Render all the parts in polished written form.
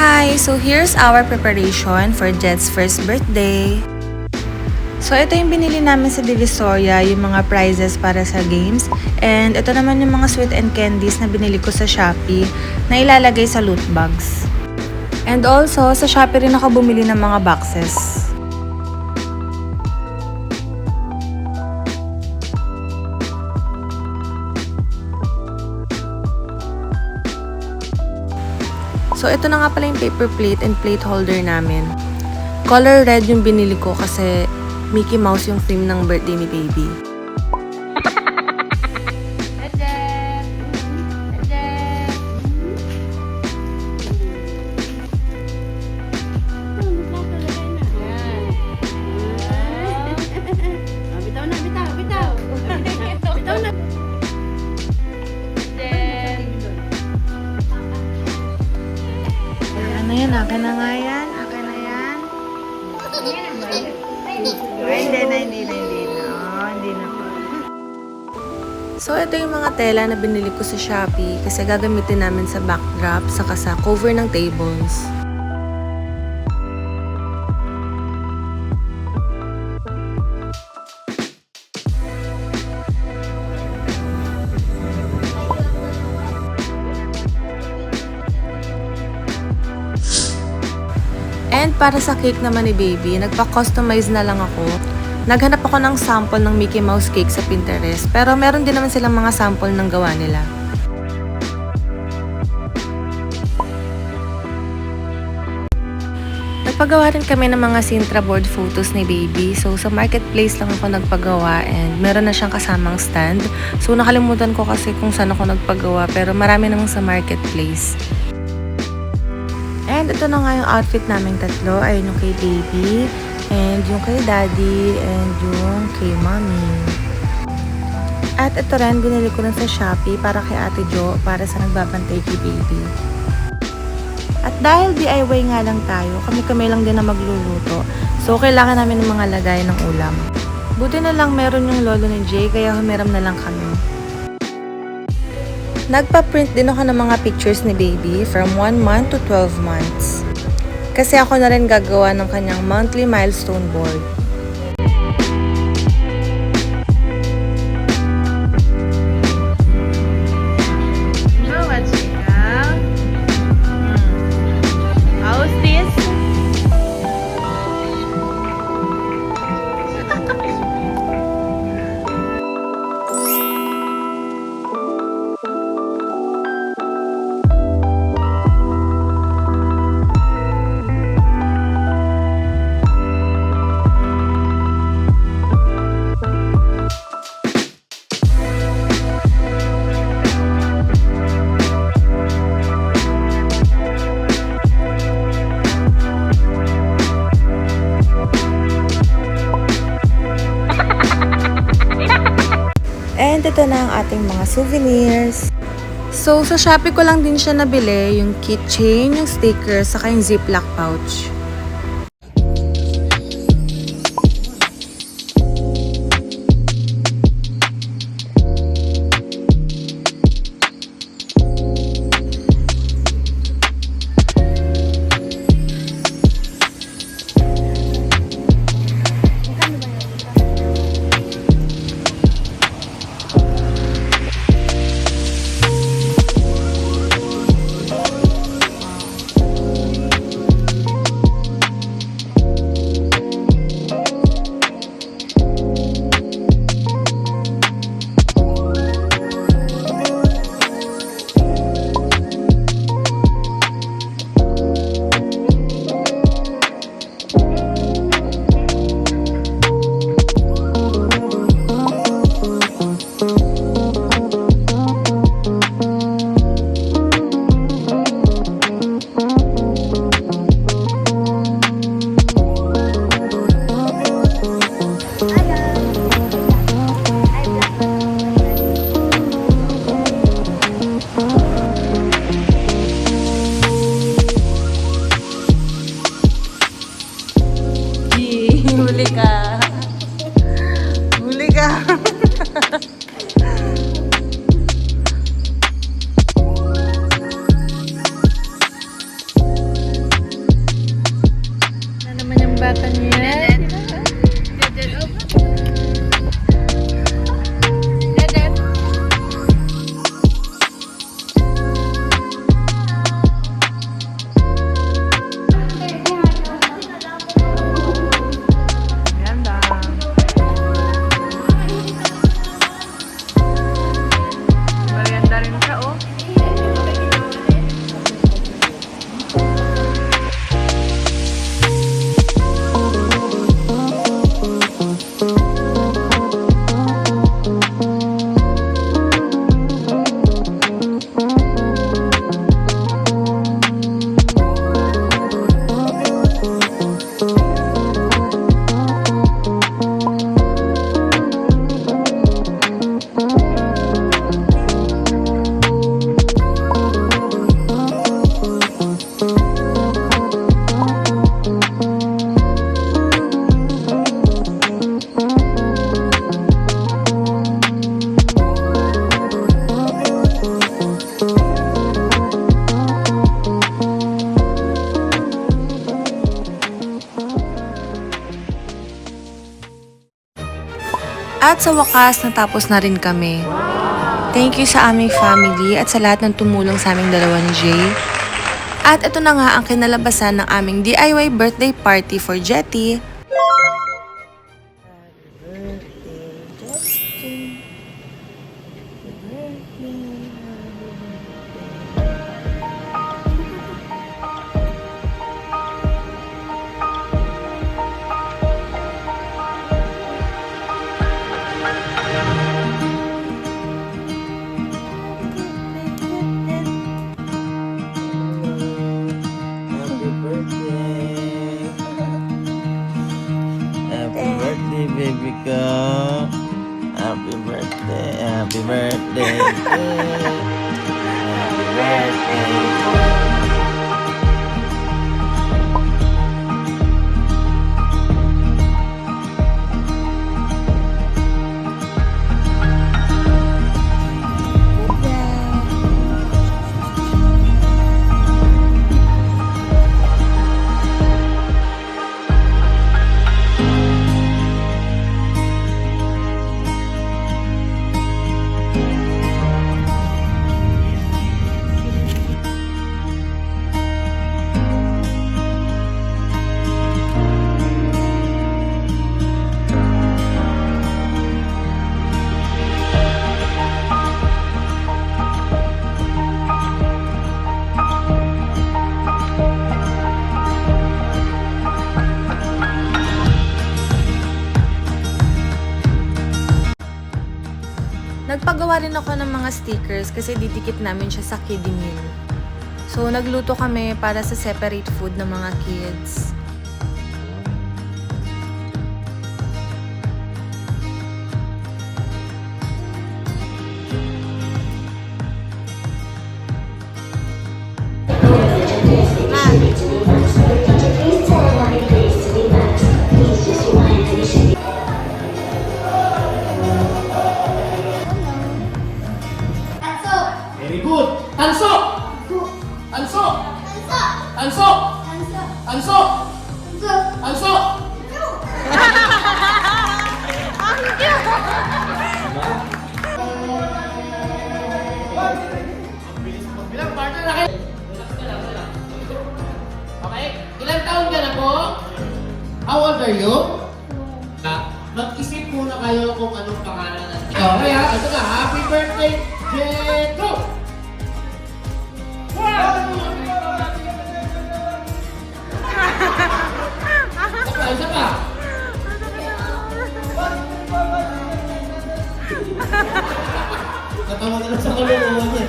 Hi! So here's our preparation for Jet's first birthday. So ito yung binili namin sa Divisoria, yung mga prizes para sa games. And ito naman yung mga sweet and candies na binili ko sa Shopee na ilalagay sa loot bags. And also, sa Shopee rin ako bumili ng mga boxes. So, ito na nga pala yung paper plate and plate holder namin. Color red yung binili ko kasi Mickey Mouse yung theme ng birthday ni baby. Ano yan? Akin na nga yan? Akin na yan? Hindi na po. So, ito yung mga tela na binili ko sa Shopee kasi gagamitin namin sa backdrop saka sa cover ng tables. And para sa cake naman ni baby, nagpa-customize na lang ako. Naghanap ako ng sample ng Mickey Mouse cake sa Pinterest, pero meron din naman silang mga sample ng gawa nila. Nagpagawa rin kami ng mga Sintra board photos ni baby. So sa marketplace lang ako nagpagawa and meron na siyang kasamang stand. So nakalimutan ko kasi kung saan ako nagpagawa, pero marami namang sa marketplace. And ito na nga yung outfit naming tatlo. Ayun yung kay baby, and yung kay daddy, and yung kay mommy. At ito rin, binili ko rin sa Shopee para kay Ate Jo, para sa nagbabantay kay baby. At dahil DIY nga lang tayo, kami-kami lang din na magluluto. So, kailangan namin ng mga lagay ng ulam. Buti na lang meron yung lolo ni Jay, kaya humiram na lang kami. Nagpa-print din ako ng mga pictures ni baby from 1 month to 12 months. Kasi ako na rin gagawa ng kanyang monthly milestone board. How's this? And ito na ang ating mga souvenirs. So, sa Shopee ko lang din siya nabili, yung keychain, yung sticker, saka yung ziplock pouch. At sa wakas, natapos na rin kami. Thank you sa aming family at sa lahat ng tumulong sa aming dalawa ni Jay. At ito na nga ang kinalabasan ng aming DIY birthday party for Jetty. Baby ko, happy birthday, happy birthday, happy birthday. Nagpagawa rin ako ng mga stickers kasi didikit namin siya sa kiddie meal. So, nagluto kami para sa separate food ng mga kids. Very good. Tanso! Tanso! Tanso! Tanso! Tanso! Bilang partner na kayo. Okay? Ilang taon ka na po? How old are you? Mag-isip muna kayo kung anong pangalan natin. Okay ha? Ito na. Happy birthday, Jeto! Isa pa. Natawa na lang sa kaluluwa niya.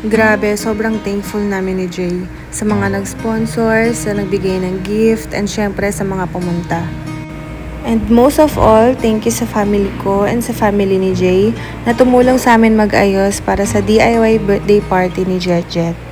Grabe, sobrang thankful namin ni Jay sa mga nag-sponsor, sa nagbigay ng gift, and syempre sa mga pumunta. And most of all, thank you sa family ko and sa family ni Jay na tumulong sa amin mag-ayos para sa DIY birthday party ni Jet Jet.